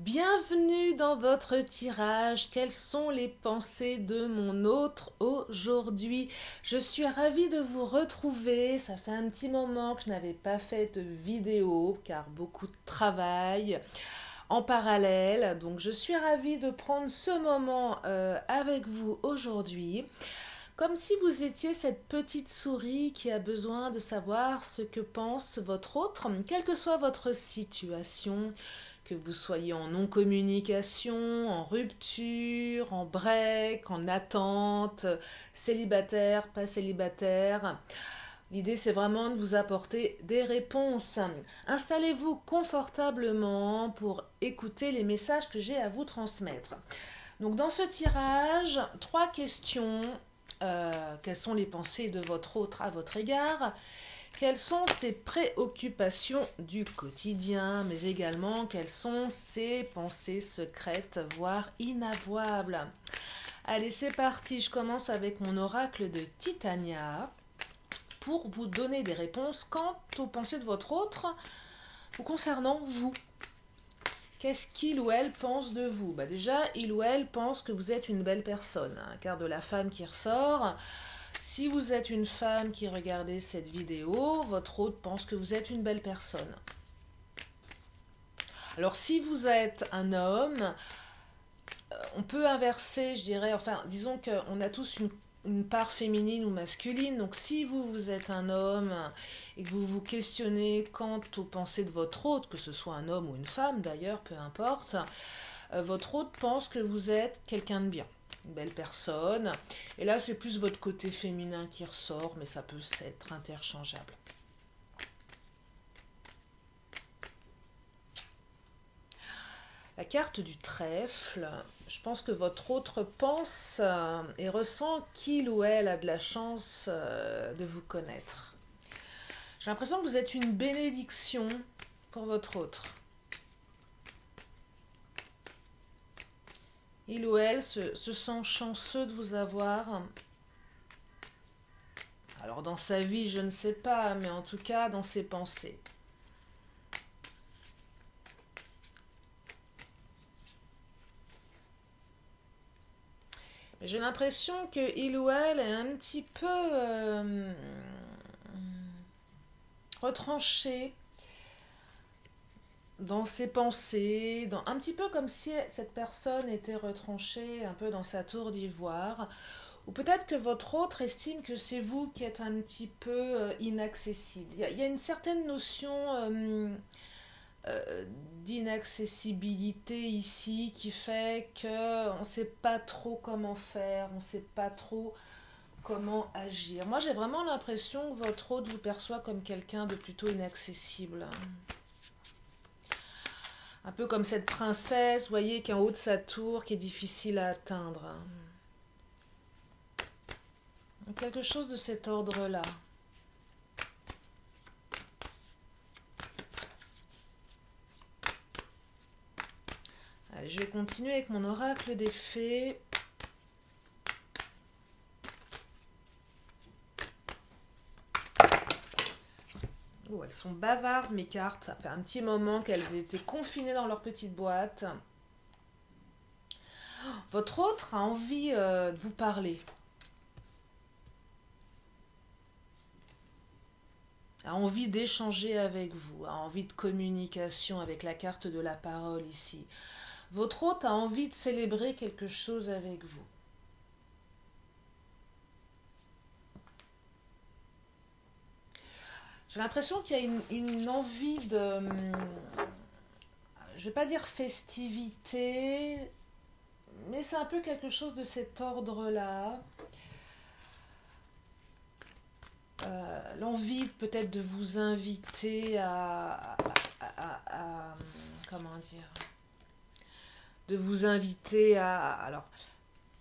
Bienvenue dans votre tirage. Quelles sont les pensées de mon autre aujourd'hui? Je suis ravie de vous retrouver. Ça fait un petit moment que je n'avais pas fait de vidéo car beaucoup de travail en parallèle. Donc je suis ravie de prendre ce moment avec vous aujourd'hui. Comme si vous étiez cette petite souris qui a besoin de savoir ce que pense votre autre, quelle que soit votre situation, que vous soyez en non-communication, en rupture, en break, en attente, célibataire, pas célibataire. L'idée, c'est vraiment de vous apporter des réponses. Installez-vous confortablement pour écouter les messages que j'ai à vous transmettre. Donc, dans ce tirage, 3 questions. Quelles sont les pensées de votre autre à votre égard? Quelles sont ses préoccupations du quotidien, mais également quelles sont ses pensées secrètes, voire inavouables? Allez, c'est parti, je commence avec mon oracle de Titania pour vous donner des réponses quant aux pensées de votre autre ou concernant vous. Qu'est-ce qu'il ou elle pense de vous? Déjà, il ou elle pense que vous êtes une belle personne. La carte de la femme qui ressort. Si vous êtes une femme qui regardez cette vidéo, votre hôte pense que vous êtes une belle personne. Alors si vous êtes un homme, on peut inverser, je dirais, enfin disons qu'on a tous une part féminine ou masculine. Donc si vous êtes un homme et que vous vous questionnez quant aux pensées de votre hôte, que ce soit un homme ou une femme d'ailleurs, peu importe, votre hôte pense que vous êtes quelqu'un de bien. Une belle personne, et là c'est plus votre côté féminin qui ressort, mais ça peut être interchangeable. La carte du trèfle, je pense que votre autre pense et ressent qu'il ou elle a de la chance de vous connaître. J'ai l'impression que vous êtes une bénédiction pour votre autre. Il ou elle se sent chanceux de vous avoir. Alors dans sa vie, je ne sais pas, mais en tout cas dans ses pensées. J'ai l'impression que il ou elle est un petit peu retranché dans ses pensées, un petit peu comme si cette personne était retranchée un peu dans sa tour d'ivoire, ou peut-être que votre autre estime que c'est vous qui êtes un petit peu inaccessible. Il y a une certaine notion d'inaccessibilité ici qui fait qu'on ne sait pas trop comment faire, on ne sait pas trop comment agir. Moi j'ai vraiment l'impression que votre hôte vous perçoit comme quelqu'un de plutôt inaccessible. Un peu comme cette princesse, vous voyez, qui est en haut de sa tour, qui est difficile à atteindre. Donc, quelque chose de cet ordre-là. Allez, je vais continuer avec mon oracle des fées. Oh, elles sont bavardes, mes cartes. Ça fait un petit moment qu'elles étaient confinées dans leur petite boîte. Votre autre a envie de vous parler. A envie d'échanger avec vous, a envie de communication avec la carte de la parole ici. Votre hôte a envie de célébrer quelque chose avec vous. J'ai l'impression qu'il y a une envie de, je ne vais pas dire festivité, mais c'est un peu quelque chose de cet ordre-là. L'envie peut-être de vous inviter comment dire, de vous inviter alors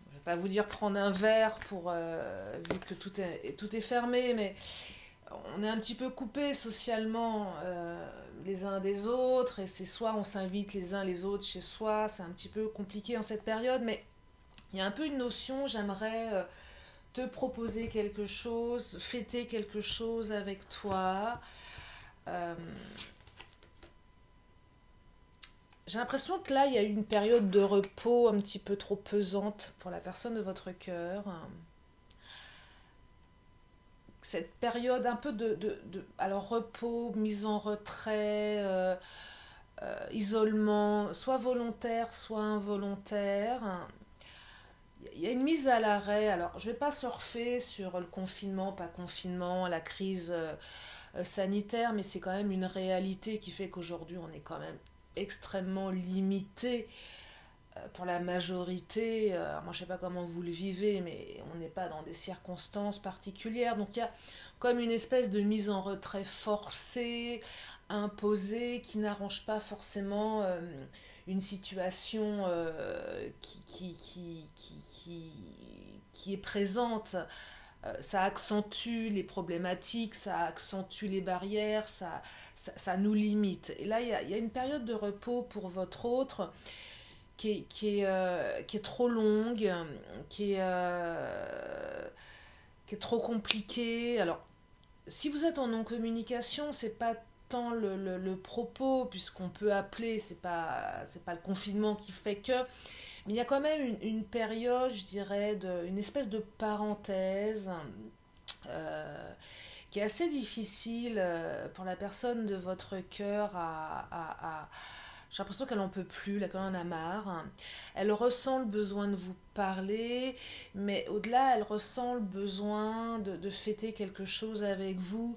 je vais pas vous dire prendre un verre pour vu que tout est fermé, mais on est un petit peu coupé socialement les uns des autres, et ces soirs on s'invite les uns les autres chez soi, c'est un petit peu compliqué en cette période, mais il y a un peu une notion, j'aimerais te proposer quelque chose, fêter quelque chose avec toi. J'ai l'impression que là, il y a eu une période de repos un petit peu trop pesante pour la personne de votre cœur. Cette période un peu alors repos, mise en retrait, isolement, soit volontaire, soit involontaire. Il y a une mise à l'arrêt. Alors, je ne vais pas surfer sur le confinement, pas confinement, la crise sanitaire, mais c'est quand même une réalité qui fait qu'aujourd'hui, on est quand même extrêmement limité pour la majorité. Moi, je ne sais pas comment vous le vivez, mais on n'est pas dans des circonstances particulières. Donc, il y a comme une espèce de mise en retrait forcée, imposée, qui n'arrange pas forcément une situation qui est présente. Ça accentue les problématiques, ça accentue les barrières, ça nous limite. Et là, il y a une période de repos pour votre autre qui est trop longue, qui est trop compliquée. Alors, si vous êtes en non-communication, c'est pas tant le propos, puisqu'on peut appeler, c'est pas le confinement qui fait que, mais il y a quand même une période, je dirais, une espèce de parenthèse qui est assez difficile pour la personne de votre cœur j'ai l'impression qu'elle n'en peut plus, qu'elle en a marre. Elle ressent le besoin de vous parler, mais au-delà, elle ressent le besoin de fêter quelque chose avec vous.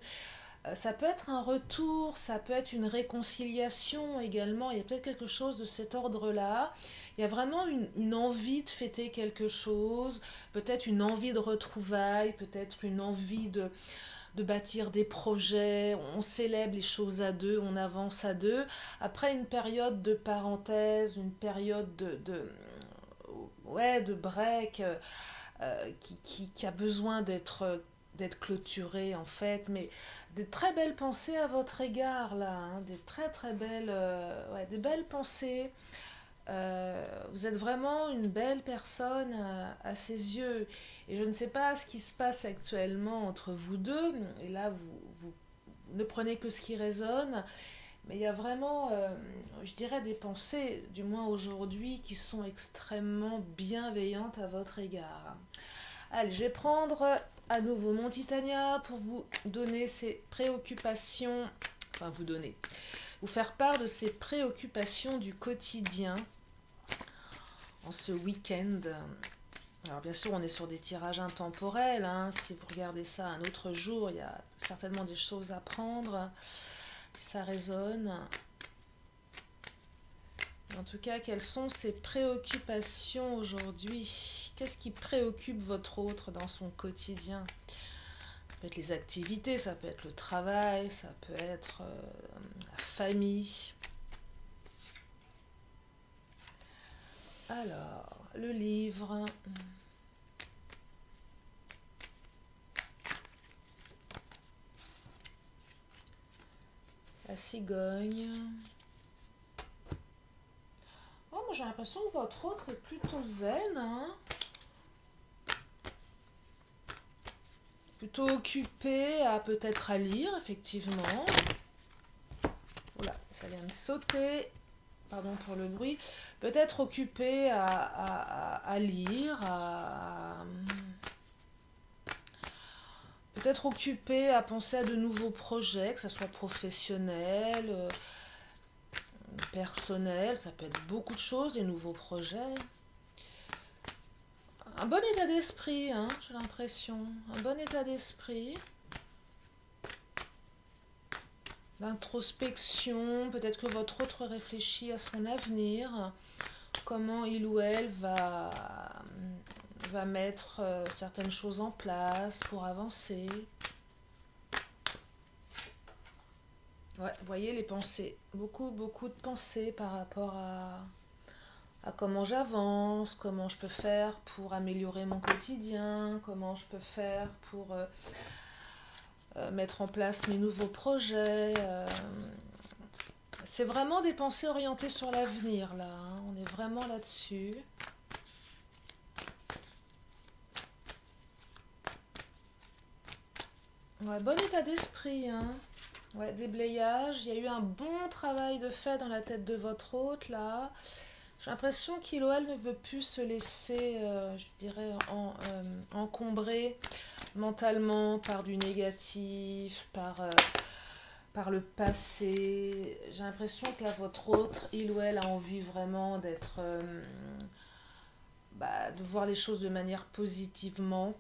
Ça peut être un retour, ça peut être une réconciliation également. Il y a peut-être quelque chose de cet ordre-là. Il y a vraiment une envie de fêter quelque chose, peut-être une envie de retrouvailles, peut-être une envie de bâtir des projets, on célèbre les choses à deux, on avance à deux. Après une période de parenthèse, une période de break qui a besoin d'être clôturée en fait, mais des très belles pensées à votre égard là, hein, des très très belles, des belles pensées. Vous êtes vraiment une belle personne à ses yeux et je ne sais pas ce qui se passe actuellement entre vous deux et là vous ne prenez que ce qui résonne, mais il y a vraiment je dirais des pensées, du moins aujourd'hui, qui sont extrêmement bienveillantes à votre égard. Allez, je vais prendre à nouveau mon Titania pour vous donner ces préoccupations, enfin vous faire part de ces préoccupations du quotidien en ce week-end. Alors bien sûr, on est sur des tirages intemporels, hein. Si vous regardez ça un autre jour, il y a certainement des choses à prendre, si ça résonne. En tout cas, quelles sont ces préoccupations aujourd'hui? Qu'est-ce qui préoccupe votre autre dans son quotidien? Ça peut être les activités, ça peut être le travail, ça peut être la famille. Alors, le livre. La cigogne. Oh, moi j'ai l'impression que votre autre est plutôt zen, hein? Plutôt occupé à peut-être à lire, effectivement. Oula, ça vient de sauter. Pardon pour le bruit. Peut-être occupé à lire, peut-être occupé à penser à de nouveaux projets, que ce soit professionnel, personnel, ça peut être beaucoup de choses, des nouveaux projets. Un bon état d'esprit, hein, j'ai l'impression. Un bon état d'esprit. L'introspection, peut-être que votre autre réfléchit à son avenir, comment il ou elle va mettre certaines choses en place pour avancer. Ouais, vous voyez les pensées, beaucoup de pensées par rapport à comment j'avance, comment je peux faire pour améliorer mon quotidien, comment je peux faire pour mettre en place mes nouveaux projets. C'est vraiment des pensées orientées sur l'avenir, là. Hein. On est vraiment là-dessus. Ouais, bon état d'esprit, hein. Ouais, déblayage. Il y a eu un bon travail de fait dans la tête de votre hôte, là. J'ai l'impression qu'il ou elle ne veut plus se laisser, je dirais, encombrer mentalement par du négatif, par le passé. J'ai l'impression que là, votre autre, il ou elle a envie vraiment d'être, de voir les choses de manière positivement,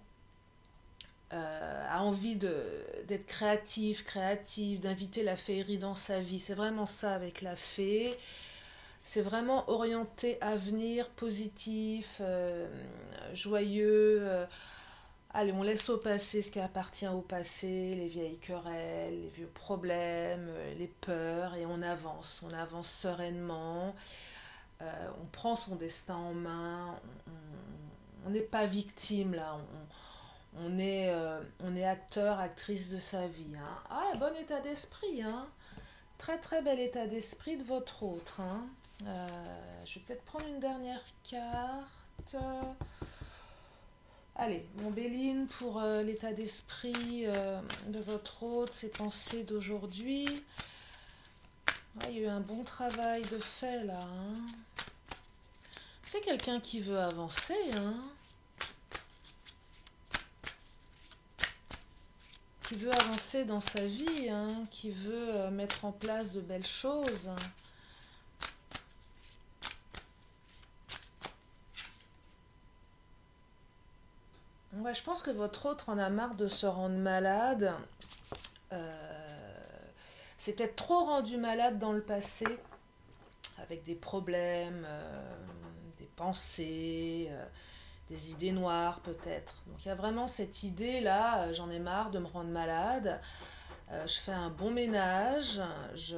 a envie d'être créative, d'inviter la féerie dans sa vie. C'est vraiment ça avec la fée. C'est vraiment orienté avenir, positif, joyeux. Allez, on laisse au passé ce qui appartient au passé, les vieilles querelles, les vieux problèmes, les peurs, et on avance sereinement. On prend son destin en main, on n'est pas victime là, on est acteur, actrice de sa vie. Hein. Ah, bon état d'esprit, hein. Très très bel état d'esprit de votre autre. Hein. Je vais peut-être prendre une dernière carte. Allez, mon Béline pour l'état d'esprit de votre hôte, ses pensées d'aujourd'hui. Ouais, il y a eu un bon travail de fait là. Hein. C'est quelqu'un qui veut avancer. Hein. Qui veut avancer dans sa vie, hein, qui veut mettre en place de belles choses. Ouais, je pense que votre autre en a marre de se rendre malade. C'est peut-être trop rendu malade dans le passé, avec des problèmes, des pensées, des idées noires peut-être. Donc il y a vraiment cette idée là, j'en ai marre de me rendre malade, je fais un bon ménage, je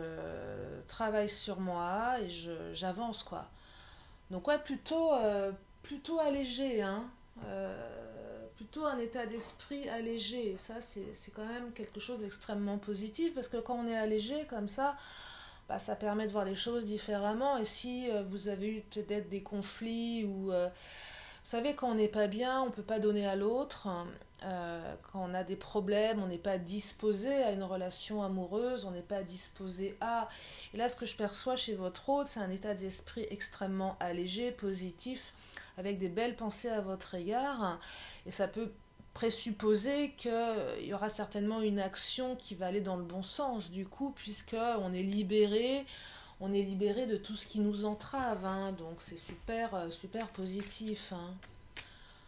travaille sur moi et j'avance quoi. Donc ouais, plutôt allégé, hein. Plutôt un état d'esprit allégé. Et ça, c'est quand même quelque chose d'extrêmement positif parce que quand on est allégé comme ça, ça permet de voir les choses différemment. Et si vous avez eu peut-être des conflits ou vous savez, quand on n'est pas bien, on ne peut pas donner à l'autre. Quand on a des problèmes, on n'est pas disposé à une relation amoureuse, on n'est pas disposé à... Et là, ce que je perçois chez votre hôte, c'est un état d'esprit extrêmement allégé, positif, avec des belles pensées à votre égard. Et ça peut présupposer qu'il y aura certainement une action qui va aller dans le bon sens, du coup, puisqu'on est libéré. On est libéré de tout ce qui nous entrave, hein, donc c'est super positif. Hein.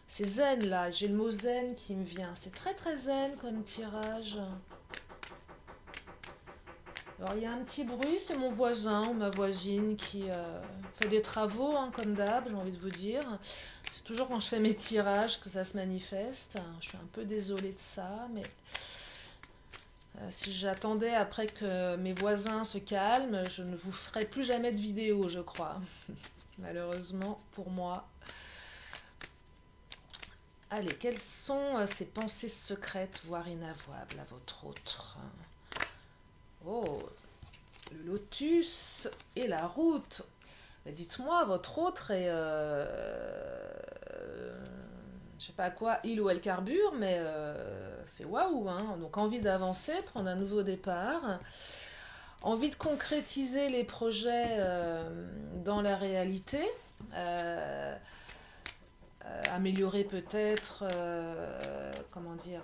C'est zen là, j'ai le mot zen qui me vient. C'est très très zen comme tirage. Alors il y a un petit bruit, c'est mon voisin ou ma voisine qui fait des travaux, hein, comme d'hab, j'ai envie de vous dire. C'est toujours quand je fais mes tirages que ça se manifeste. Je suis un peu désolée de ça, mais... si j'attendais après que mes voisins se calment, je ne vous ferai plus jamais de vidéo, je crois. Malheureusement pour moi. Allez, quelles sont ces pensées secrètes, voire inavouables à votre autre? Oh, le lotus et la route. Dites-moi, votre autre est... je sais pas à quoi il ou elle carbure, mais c'est waouh, hein. Donc envie d'avancer, prendre un nouveau départ, envie de concrétiser les projets dans la réalité, améliorer peut-être, comment dire,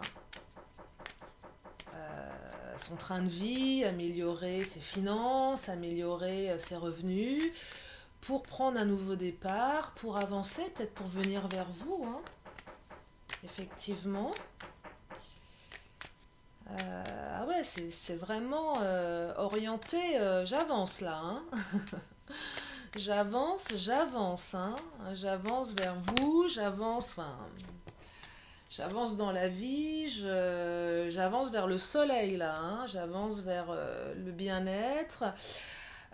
son train de vie, améliorer ses finances, améliorer ses revenus, pour prendre un nouveau départ, pour avancer, peut-être pour venir vers vous, hein. Effectivement. Ah ouais, c'est vraiment orienté, j'avance là, hein. J'avance, hein. J'avance vers vous, j'avance dans la vie, j'avance vers le soleil là, hein. J'avance vers le bien-être.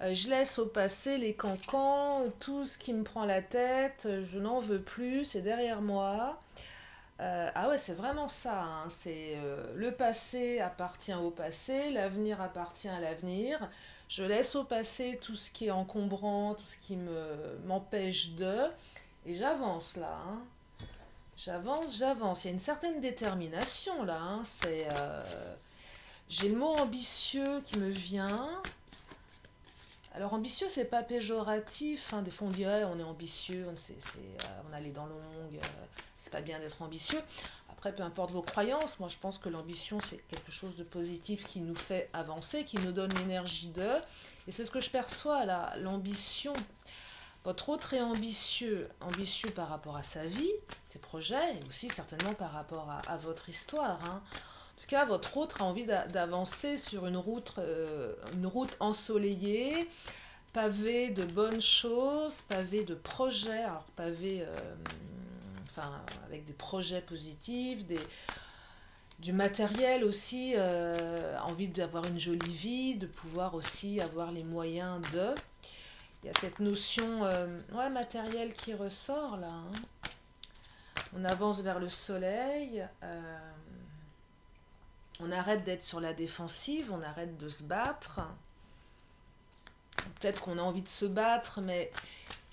Je laisse au passé les cancans, tout ce qui me prend la tête, je n'en veux plus, c'est derrière moi. Ah ouais, c'est vraiment ça. Hein. C'est le passé appartient au passé, l'avenir appartient à l'avenir. Je laisse au passé tout ce qui est encombrant, tout ce qui m'empêche de, et j'avance là. Hein. J'avance. Il y a une certaine détermination là. Hein. C'est J'ai le mot ambitieux qui me vient. Alors ambitieux, c'est pas péjoratif, hein. Des fois on dirait on est ambitieux, on a les dents longues, c'est pas bien d'être ambitieux. Après, peu importe vos croyances, moi je pense que l'ambition c'est quelque chose de positif qui nous fait avancer, qui nous donne l'énergie de. Et c'est ce que je perçois là, l'ambition. Votre autre est ambitieux, ambitieux par rapport à sa vie, ses projets, et aussi certainement par rapport à votre histoire, hein. En tout cas, votre autre a envie d'avancer sur une route ensoleillée, pavée de bonnes choses, pavée de projets, alors pavée, enfin, avec des projets positifs, du matériel aussi, envie d'avoir une jolie vie, de pouvoir aussi avoir les moyens de. Il y a cette notion matérielle qui ressort là, hein. On avance vers le soleil. On arrête d'être sur la défensive, on arrête de se battre. Peut-être qu'on a envie de se battre, mais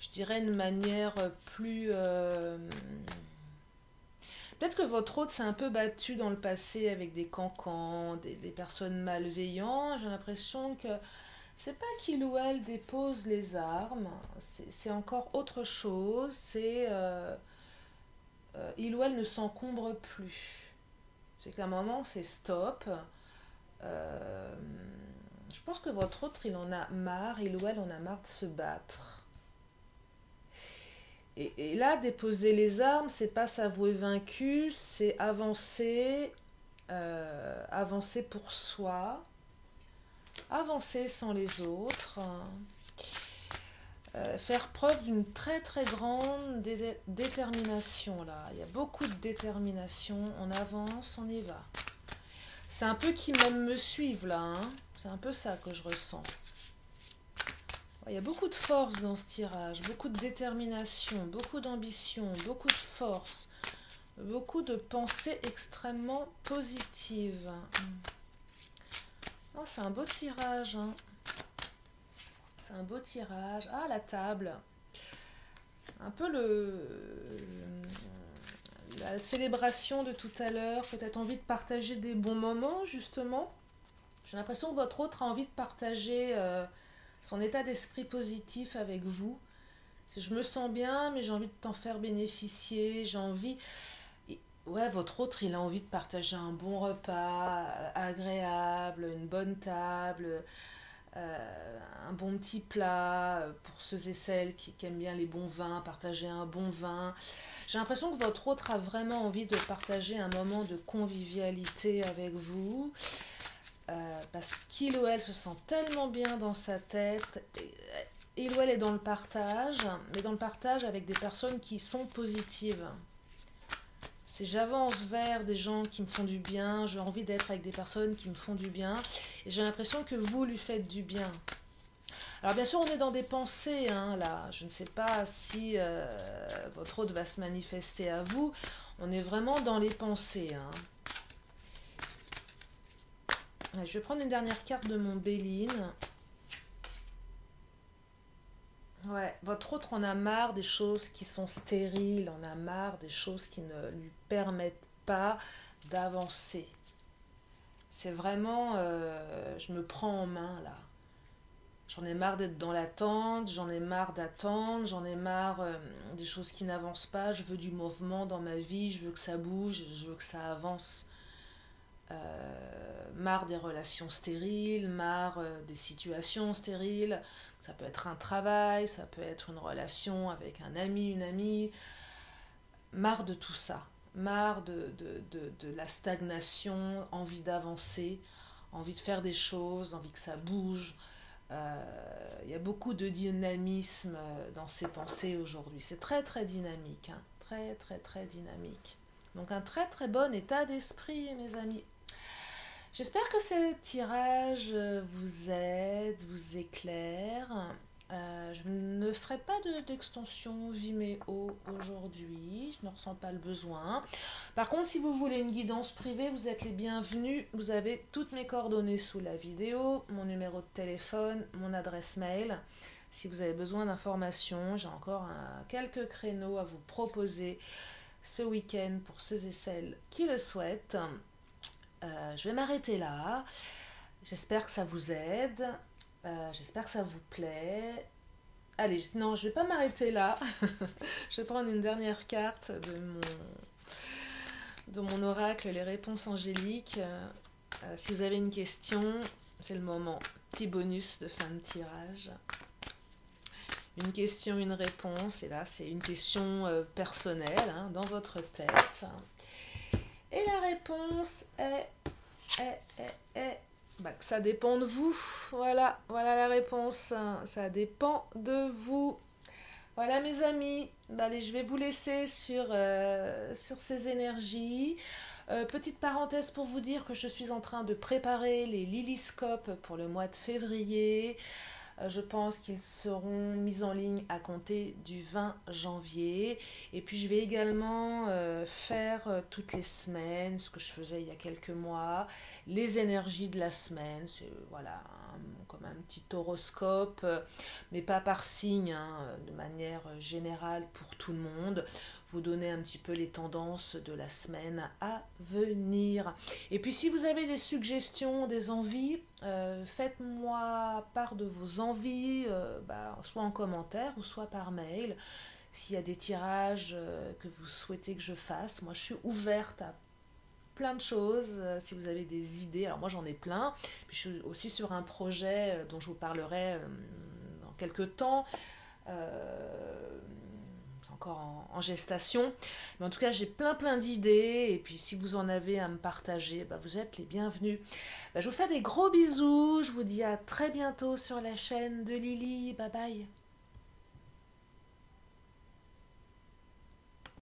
je dirais d'une manière plus... Peut-être que votre hôte s'est un peu battu dans le passé avec des cancans, des personnes malveillantes. J'ai l'impression que c'est pas qu'il ou elle dépose les armes, c'est encore autre chose. C'est il ou elle ne s'encombre plus. C'est qu'à un moment, c'est stop. Je pense que votre autre, il en a marre, il ou elle en a marre de se battre. Et là, déposer les armes, c'est pas s'avouer vaincu, c'est avancer, avancer pour soi, avancer sans les autres, faire preuve d'une très très grande détermination là. Il y a beaucoup de détermination, on avance, on y va. C'est un peu qui même me suivent là, hein. C'est un peu ça que je ressens. Il y a beaucoup de force dans ce tirage, beaucoup de détermination, beaucoup d'ambition, beaucoup de force, beaucoup de pensées extrêmement positives. Oh, c'est un beau tirage, hein. C'est un beau tirage. Ah, la table. Un peu la célébration de tout à l'heure, peut-être envie de partager des bons moments, justement. J'ai l'impression que votre autre a envie de partager son état d'esprit positif avec vous. Je me sens bien, mais j'ai envie de t'en faire bénéficier. J'ai envie... Ouais, votre autre, il a envie de partager un bon repas, agréable, une bonne table, un bon petit plat pour ceux et celles qui aiment bien les bons vins, partager un bon vin. J'ai l'impression que votre autre a vraiment envie de partager un moment de convivialité avec vous. Parce qu'il ou elle se sent tellement bien dans sa tête, il ou elle est dans le partage, mais dans le partage avec des personnes qui sont positives. Si j'avance vers des gens qui me font du bien, j'ai envie d'être avec des personnes qui me font du bien, et j'ai l'impression que vous lui faites du bien. Alors bien sûr, on est dans des pensées, hein, là. Je ne sais pas si votre hôte va se manifester à vous. On est vraiment dans les pensées, hein. Je vais prendre une dernière carte de mon Béline. Ouais, votre autre en a marre des choses qui sont stériles, en a marre des choses qui ne lui permettent pas d'avancer. C'est vraiment, je me prends en main là. J'en ai marre d'être dans l'attente, j'en ai marre d'attendre, j'en ai marre des choses qui n'avancent pas. Je veux du mouvement dans ma vie, je veux que ça bouge, je veux que ça avance. Marre des relations stériles, marre des situations stériles. Ça peut être un travail, ça peut être une relation avec un ami, une amie. Marre de tout ça, marre de la stagnation, envie d'avancer, envie de faire des choses, envie que ça bouge. Il y a beaucoup de dynamisme dans ces pensées aujourd'hui. C'est très très dynamique, hein. Très très très dynamique. Donc un très très bon état d'esprit, mes amis. J'espère que ce tirage vous aide, vous éclaire. Je ne ferai pas d'extension Vimeo aujourd'hui, je ne ressens pas le besoin. Par contre, si vous voulez une guidance privée, vous êtes les bienvenus. Vous avez toutes mes coordonnées sous la vidéo, mon numéro de téléphone, mon adresse mail. Si vous avez besoin d'informations, j'ai encore quelques créneaux à vous proposer ce week-end pour ceux et celles qui le souhaitent. Je vais m'arrêter là. J'espère que ça vous aide. J'espère que ça vous plaît. Allez, non, je vais pas m'arrêter là. Je vais prendre une dernière carte de mon oracle, les réponses angéliques. Si vous avez une question, c'est le moment. Petit bonus de fin de tirage. Une question, une réponse. Et là, c'est une question personnelle, hein, dans votre tête. Et la réponse est que ça dépend de vous. Voilà la réponse. Ça dépend de vous. Voilà mes amis. Allez, je vais vous laisser sur ces énergies. Petite parenthèse pour vous dire que je suis en train de préparer les Lilyscopes pour le mois de février. Je pense qu'ils seront mis en ligne à compter du 20 janvier. Et puis je vais également faire toutes les semaines, ce que je faisais il y a quelques mois, les énergies de la semaine. C'est voilà, comme un petit horoscope, mais pas par signe, hein, de manière générale pour tout le monde. Vous donner un petit peu les tendances de la semaine à venir. Et puis si vous avez des suggestions, des envies, faites-moi part de vos envies, soit en commentaire ou soit par mail. S'il y a des tirages que vous souhaitez que je fasse, moi je suis ouverte à plein de choses. Si vous avez des idées, alors moi j'en ai plein. Puis je suis aussi sur un projet dont je vous parlerai dans quelques temps. Encore en gestation, mais en tout cas j'ai plein d'idées, et puis si vous en avez à me partager, vous êtes les bienvenus. Je vous fais des gros bisous, je vous dis à très bientôt sur la chaîne de Lily, bye bye.